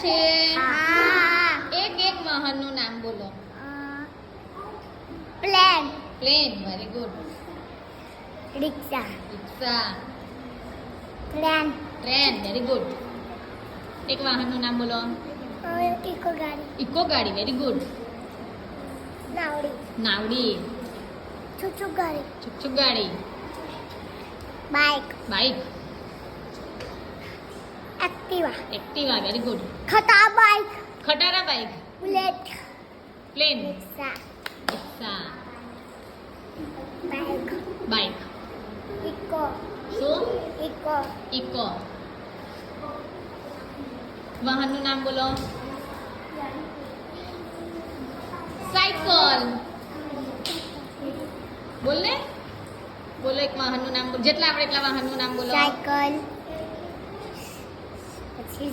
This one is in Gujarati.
તૈયાર છે? હા. એક એક વાહનનું નામ બોલો. Plane, plane, very good. Rickshaw, rickshaw, train, train, very good. એક વાહનનું નામ બોલો. ઇકો ગાડી, ઇકો ગાડી, વેરી ગુડ. નાવડી, નાવડી, છુચુક ગાડી, છુકછુક ગાડી, bike, bike, Activa, Activa, very good. ખટા બાઇક, ખટારા bike, Bullet, plane, rickshaw, rickshaw, bike, bike. Eeco, શું? Eeco, Eeco. વાહનનું નામ બોલો. સાયકલ. બોલ ને. બોલો એક વાહનનું નામ બોલો. જેટલા આપણે એટલા વાહનનું નામ બોલો. સાયકલ, પછી